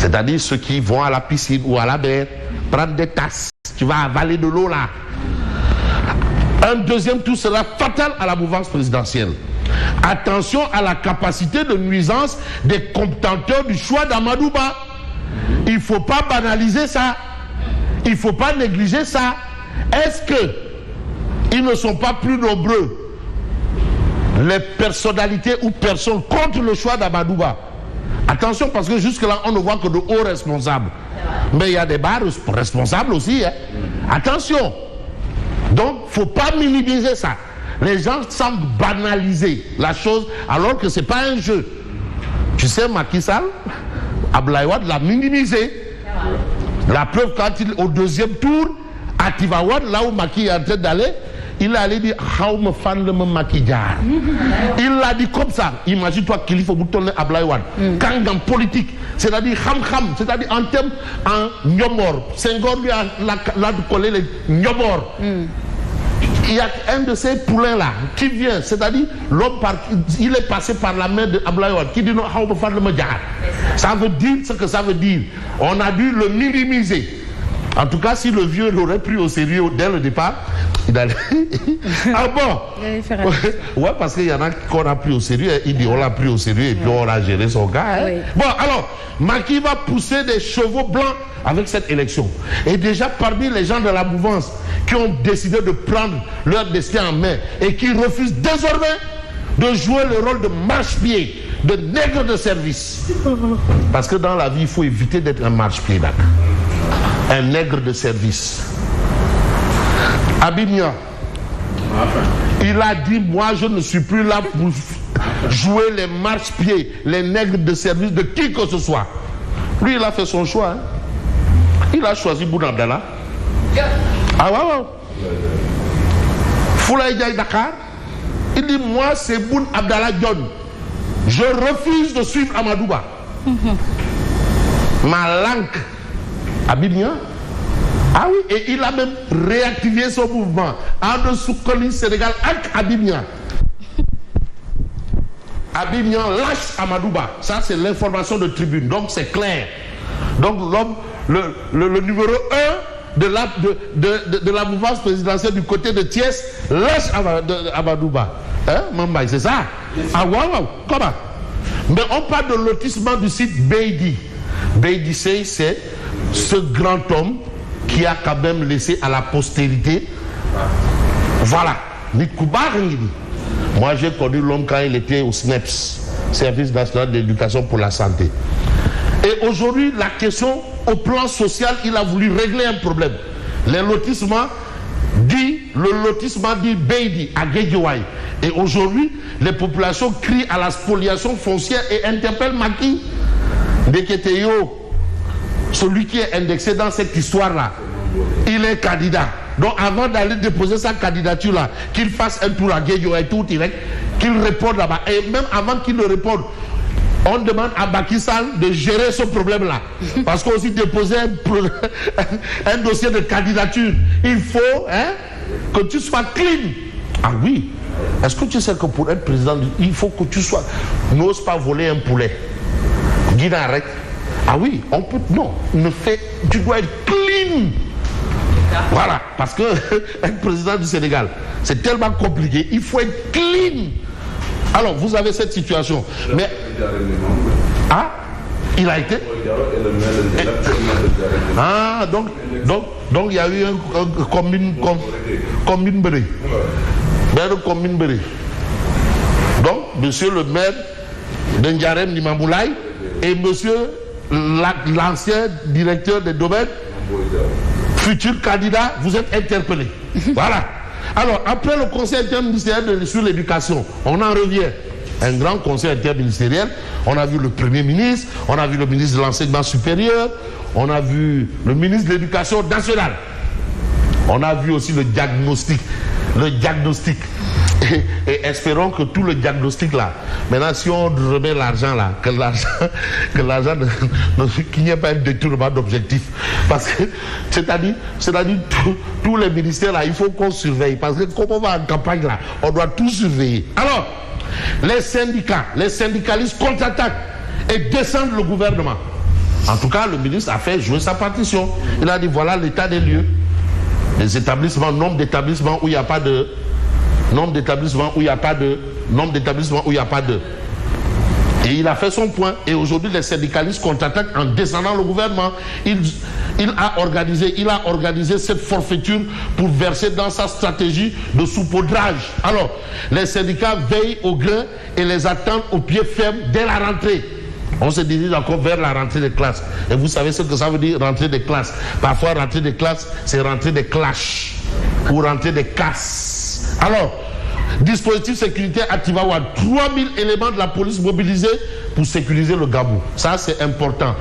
C'est-à-dire ceux qui vont à la piscine ou à la mer, prendre des tasses, tu vas avaler de l'eau là. Un deuxième tour sera fatal à la mouvance présidentielle. Attention à la capacité de nuisance des contenteurs du choix d'Amadou Ba. Il ne faut pas banaliser ça. Il ne faut pas négliger ça. Est-ce qu'ils ne sont pas plus nombreux, les personnalités ou personnes contre le choix d'Amadou Ba? Attention, parce que jusque-là, on ne voit que de hauts responsables. Mais il y a des bas responsables aussi. Hein. Attention. Donc, il ne faut pas minimiser ça. Les gens semblent banaliser la chose alors que ce n'est pas un jeu. Tu sais, Macky Sall, Abdoulaye Wade l'a minimisé. La preuve, quand au deuxième tour, à Tivawad, là où Macky est en train d'aller, il allait dire Haoum fan le maquillage. Il l'a dit comme ça. Imagine-toi qu'il faut boutonner Abdoulaye Wade. Kangam politique, c'est-à-dire ham, c'est-à-dire en termes en nyomor. Senghor lui a collé les nyomor. Il y a un de ces poulains là qui vient, c'est-à-dire l'homme il est passé par la main de Abdoulaye Wade qui dit non, Haoum fan le maquillage. Ça veut dire ce que ça veut dire. On a dû le minimiser. En tout cas, si le vieux l'aurait pris au sérieux dès le départ, il allait... Ah bon? Ouais, parce qu'il y en a qu'on a pris au sérieux, il dit on l'a pris au sérieux et puis on a géré son gars. Hein? Oui. Bon, alors, Macky va pousser des chevaux blancs avec cette élection. Et déjà, parmi les gens de la mouvance qui ont décidé de prendre leur destin en main et qui refusent désormais de jouer le rôle de marche-pied, de nègre de service. Parce que dans la vie, il faut éviter d'être un marche-pied, d'accord? Un nègre de service. Abimia, il a dit, moi je ne suis plus là pour jouer les marche-pieds, les nègres de service de qui que ce soit. Lui, il a fait son choix. Hein. Il a choisi Boun Abdallah. Ah ouais. Foulaye Diaye Dakar. Il dit, moi c'est Boun Abdallah John. Je refuse de suivre Amadou Ba. Ma langue. Abidjan. Ah oui, et il a même réactivé son mouvement. Ando Soukoli Sénégal avec Abidjan. Abidjan lâche Amadou Ba. Ça, c'est l'information de Tribune. Donc, c'est clair. Donc, l'homme, le numéro 1 de la mouvance présidentielle du côté de Thiès lâche Amadou Ba. Hein, Mambay, c'est ça? Ah, waouh, comment? Mais on parle de lotissement du site Beidi. Beidi, c'est ce grand homme qui a quand même laissé à la postérité. Voilà. Moi, j'ai connu l'homme quand il était au SNEPS, Service national d'éducation pour la santé. Et aujourd'hui, la question, au plan social, il a voulu régler un problème. Le lotissement dit Beidi à Guédiouaï. Et aujourd'hui, les populations crient à la spoliation foncière et interpellent Macky. Deketeyo, celui qui est indexé dans cette histoire-là, il est candidat. Donc avant d'aller déposer sa candidature-là, qu'il fasse un tour à Guédiouaï tout direct, qu'il réponde là-bas. Et même avant qu'il ne réponde, on demande à Macky Sall de gérer ce problème-là. Parce qu'on aussi déposer un dossier de candidature, il faut que tu sois clean. Ah oui. Est-ce que tu sais que pour être président, il faut que tu sois... N'ose pas voler un poulet. Guinarek. Ah oui, on peut... Non, tu dois être clean. Voilà, parce que être président du Sénégal, c'est tellement compliqué. Il faut être clean. Alors, vous avez cette situation. Mais... Ah, il a été... Ah, donc il y a eu un commune bré. Donc, monsieur le maire de Ndiarem Nimamoulaye et monsieur l'ancien directeur des domaines, futur candidat, vous êtes interpellés. Voilà. Alors, après le conseil interministériel sur l'éducation, on en revient. Un grand conseil interministériel. On a vu le Premier ministre, on a vu le ministre de l'Enseignement supérieur, on a vu le ministre de l'Éducation nationale. On a vu aussi le diagnostic. Et espérons que tout le diagnostic là, maintenant si on remet l'argent là, que l'argent qu'il n'y ait pas un détournement d'objectif. Parce que, c'est-à-dire tous les ministères là, il faut qu'on surveille. Parce que comme on va en campagne là, on doit tout surveiller. Alors, les syndicalistes contre-attaquent et descendent le gouvernement. En tout cas, le ministre a fait jouer sa partition. Il a dit voilà l'état des lieux. Les établissements, nombre d'établissements où il n'y a pas de... Nombre d'établissements où il n'y a pas de... Nombre d'établissements où il n'y a pas de... Et il a fait son point. Et aujourd'hui, les syndicalistes contre-attaquent en descendant le gouvernement. Il a organisé cette forfaiture pour verser dans sa stratégie de saupoudrage. Alors, les syndicats veillent au grain et les attendent au pied ferme dès la rentrée. On se dirige encore vers la rentrée des classes. Et vous savez ce que ça veut dire, rentrée des classes. Parfois, rentrée des classes, c'est rentrée des clashs ou rentrée des casses. Alors, dispositif sécuritaire à Tivaouane, 3000 éléments de la police mobilisés pour sécuriser le Gabou. Ça, c'est important.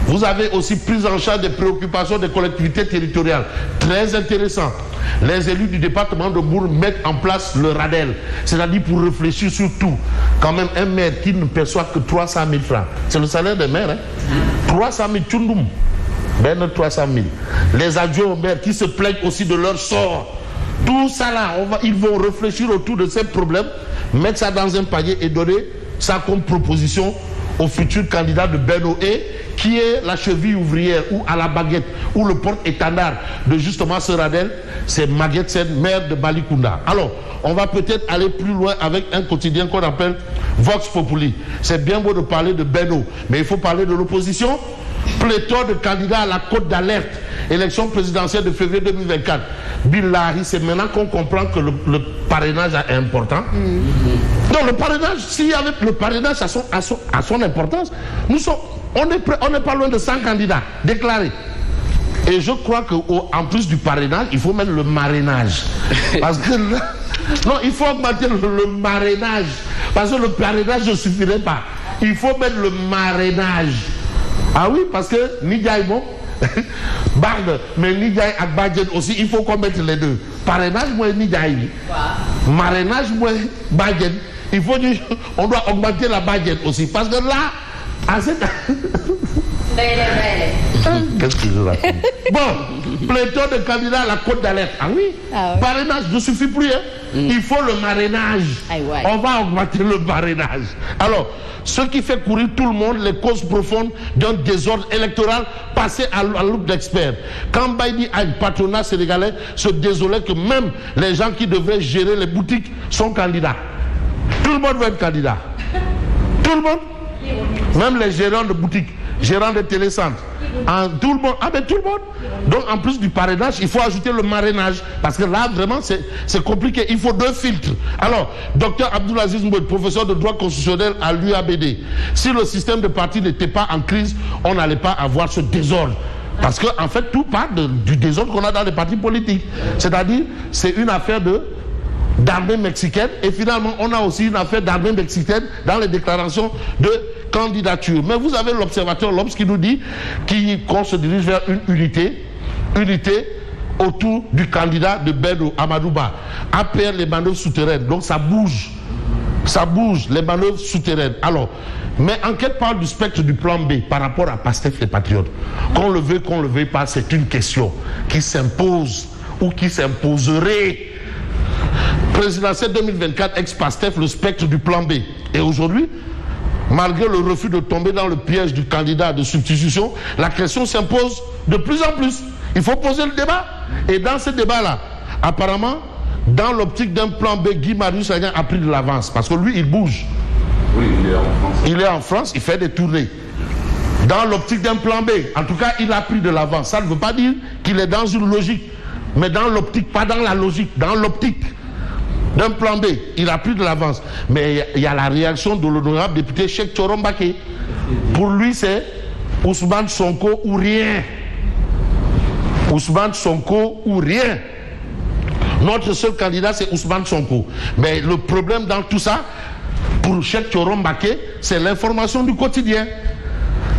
Vous avez aussi prise en charge des préoccupations des collectivités territoriales. Très intéressant. Les élus du département de Mbour mettent en place le RADEL, c'est-à-dire pour réfléchir sur tout. Quand même, un maire qui ne perçoit que 300 000 francs, c'est le salaire des maires. 300 000 tchoundoum. Ben 300 000. Les adjoints aux maires qui se plaignent aussi de leur sort. Tout ça là, ils vont réfléchir autour de ces problèmes, mettre ça dans un panier et donner ça comme proposition au futur candidat de Benoé, qui est la cheville ouvrière ou à la baguette, ou le porte-étendard de justement ce Radel, c'est Maguette Sen, maire de Balikunda. Alors, on va peut-être aller plus loin avec un quotidien qu'on appelle Vox Populi. C'est bien beau de parler de Beno, mais il faut parler de l'opposition. Pléthore de candidats à la cote d'alerte, élection présidentielle de février 2024. Billahi, c'est maintenant qu'on comprend que le parrainage est important. Donc le parrainage, s'il y avait le parrainage à son importance, on n'est pas loin de 100 candidats déclarés. Et je crois qu'en plus du parrainage, il faut mettre le marrainage. Parce que là, non, il faut augmenter le marrainage. Parce que le parrainage ne suffirait pas. Il faut mettre le marrainage. Ah oui, parce que Nidiaï, bon, Barde, mais Nidiaï et Badjen aussi, il faut qu'on mette les deux. Parrainage, moi, Nidiaï. Marrainage, moi, Badjen. Il faut dire, on doit augmenter la Badjen aussi. Parce que là, à cette... Qu'est-ce que je raconte? Bon, pléthore de candidats à la cote d'alerte. Ah oui, parrainage ne suffit plus. Hein? Il faut le marrainage. On va augmenter le marrainage. Alors, ce qui fait courir tout le monde, les causes profondes d'un désordre électoral passé à la loupe d'experts. Quand Baïdi a un patronat sénégalais, se désolait que même les gens qui devraient gérer les boutiques sont candidats. Tout le monde veut être candidat. Tout le monde. Même les gérants de boutiques, gérants de télécentres. Tout le monde. Ah ben tout le monde. Donc en plus du parrainage, il faut ajouter le marrainage. Parce que là, vraiment, c'est compliqué. Il faut 2 filtres. Alors, Dr Abdoulaziz Mboued, professeur de droit constitutionnel à l'UABD. Si le système de parti n'était pas en crise, on n'allait pas avoir ce désordre. Parce que en fait, tout part du désordre qu'on a dans les partis politiques. C'est-à-dire, c'est une affaire d'armée mexicaine, et finalement on a aussi une affaire d'armée mexicaine dans les déclarations de candidature. Mais vous avez l'observateur Lobs qui nous dit qu'on se dirige vers une unité autour du candidat de Beno Amadouba. APR, les manœuvres souterraines, donc ça bouge, les manœuvres souterraines. Alors, mais enquête parle du spectre du plan B par rapport à Pastef et Patriotes. Qu'on le veuille pas, c'est une question qui s'impose ou qui s'imposerait. Présidentielle 2024, ex-Pastef, le spectre du plan B. Et aujourd'hui, malgré le refus de tomber dans le piège du candidat de substitution, la question s'impose de plus en plus. Il faut poser le débat. Et dans ce débat-là, apparemment, dans l'optique d'un plan B, Guy Marius Sagna a pris de l'avance. Parce que lui, il bouge. Oui, il est en France. Il est en France, il fait des tournées. Dans l'optique d'un plan B, en tout cas, il a pris de l'avance. Ça ne veut pas dire qu'il est dans une logique. Mais dans l'optique, pas dans la logique, dans l'optique d'un plan B, il a pris de l'avance. Mais il y a la réaction de l'honorable député Cheikh Thioro Mbacké. Pour lui, c'est Ousmane Sonko ou rien. Ousmane Sonko ou rien. Notre seul candidat, c'est Ousmane Sonko. Mais le problème dans tout ça, pour Cheikh Thioro Mbacké, c'est l'information du quotidien.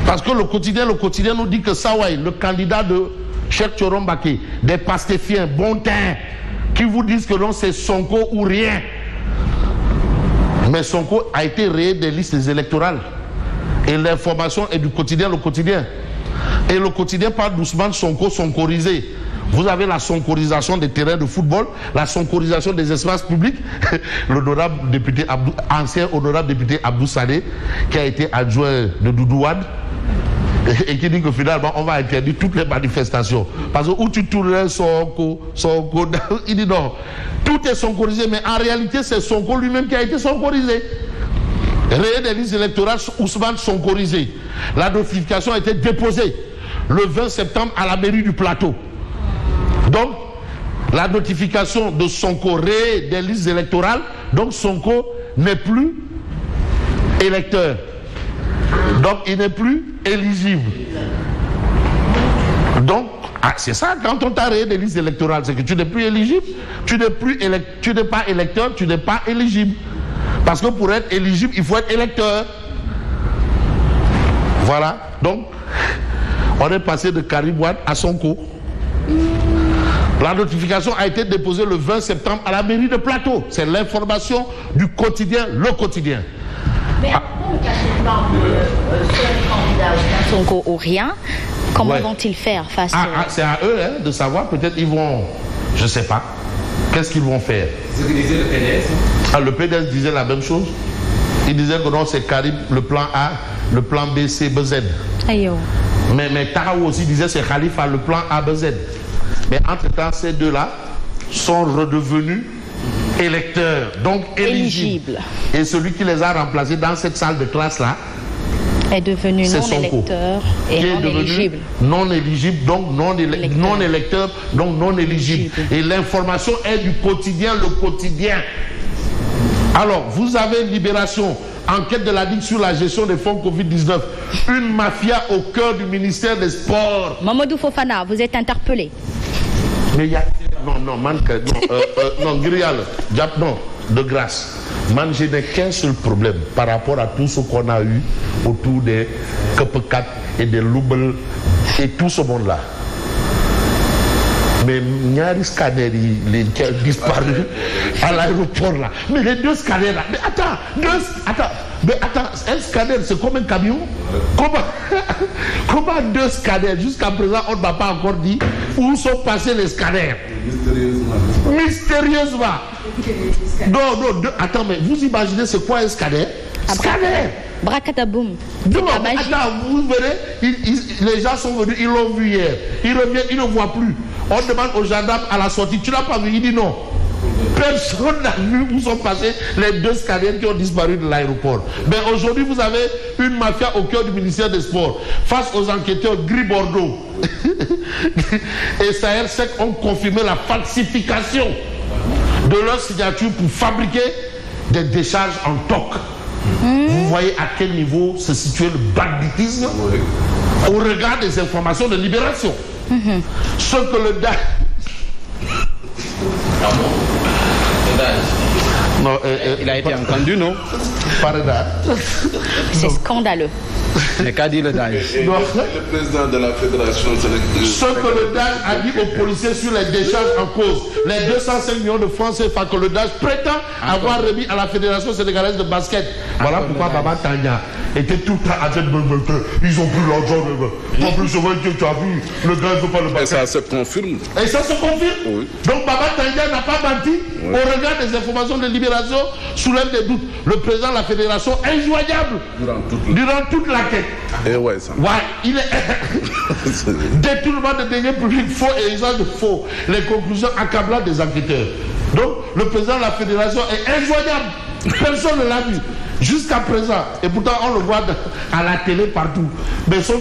Parce que le quotidien nous dit que Sawai, le candidat de Cheikh Thioro Mbacké, des pastéfiens, bon teint, qui vous disent que non, c'est Sonko ou rien. Mais Sonko a été rayé des listes électorales. Et l'information est du quotidien, le quotidien. Et le quotidien parle d'Ousmane Sonko sonkorisé. Vous avez la sonkorisation des terrains de football, la sonkorisation des espaces publics. L'honorable député ancien honorable député Abdou Saleh, qui a été adjoint de Doudou Wade, et qui dit que finalement on va interdire toutes les manifestations. Parce que où tu tournerais Sonko, il dit non, tout est sonkorisé, mais en réalité c'est Sonko lui-même qui a été sonkorisé. Réel des listes électorales, Ousmane sonkorisé. La notification a été déposée le 20 septembre à la mairie du Plateau. Donc, la notification de Sonko réel des listes électorales, donc Sonko n'est plus électeur. Donc, il n'est plus éligible. Donc, c'est ça, quand on t'a réel des listes électorales, c'est que tu n'es plus éligible, tu n'es pas électeur, tu n'es pas éligible. Parce que pour être éligible, il faut être électeur. Voilà. Donc, on est passé de Karim Wade à Sonko. La notification a été déposée le 20 septembre à la mairie de Plateau. C'est l'information du quotidien, le quotidien. Mais pourquoi le cas seul candidat Sonko ou rien, comment vont-ils faire face c'est à eux de savoir, peut-être ils vont, je ne sais pas. Qu'est-ce qu'ils vont faire? C'est ce que disait le PDS. Le PDS disait la même chose. Il disait que non, c'est Karim, le plan A, le plan B, C, B, Z. Ayo. Mais Taraou aussi disait c'est Khalifa, le plan A, B, Z. Mais entre-temps, ces deux-là sont redevenus électeurs, donc éligibles. Et celui qui les a remplacés dans cette salle de classe-là est devenu non-électeur et non-éligible. Non-éligible, donc non-électeur, donc non-éligible. Et l'information est du quotidien, le quotidien. Alors, vous avez Libération, enquête de la DIC sur la gestion des fonds Covid-19. Une mafia au cœur du ministère des Sports. Mamadou Fofana, vous êtes interpellé. Mais il y a... Non, Grial, non, de grâce. Man, je n'ai qu'un seul problème par rapport à tout ce qu'on a eu autour des KP4 et des Loubel et tout ce monde-là. Mais Nyari Scanner, il a disparu à l'aéroport là. Mais les deux scanners là. Mais attends, un scanner c'est comme un camion. Comment deux scanners? Jusqu'à présent, on ne m'a pas encore dit où sont passés les scanners. Mystérieusement. Non, attends, mais vous imaginez c'est quoi un scanner? Scanner. Bracataboum. Attends, vous verrez, les gens sont venus, ils l'ont vu hier. Ils reviennent, ils ne voient plus. On demande aux gendarmes à la sortie, tu l'as pas vu? Il dit non. Personne n'a vu où sont passés les deux scanners qui ont disparu de l'aéroport. Mais aujourd'hui, vous avez une mafia au cœur du ministère des Sports. Face aux enquêteurs Gris Bordeaux et Saher Sek ont confirmé la falsification de leur signature pour fabriquer des décharges en toc. Vous voyez à quel niveau se situe le banditisme au regard des informations de Libération. Ce que le DAG... Non, il a été entendu, non? C'est scandaleux. Mais qu'a dit le DAG? Le président de la fédération sénégalaise. Ce que le DAG a dit aux policiers sur les décharges en cause, les 205 millions de francs CFA que le DAG prétend avoir remis à la fédération sénégalaise de basket. Voilà pourquoi Baba Tanya était tout le temps à cette bonne. Ils ont pris l'argent. En plus, je vois que tu as vu, le gars ne veut pas le basket. Et ça se confirme. Et ça se confirme. Oui. Donc Baba Tanya n'a pas menti. Oui. Au regard des informations de Libération, soulève des doutes. Le président de la fédération injoignable durant toute la quête. Et ouais, ça. Ouais, il est détournement de deniers publics faux et usage de faux. Les conclusions accablantes des enquêteurs. Donc, le président de la fédération est injoignable. Personne ne l'a vu jusqu'à présent. Et pourtant, on le voit à la télé partout. Mais son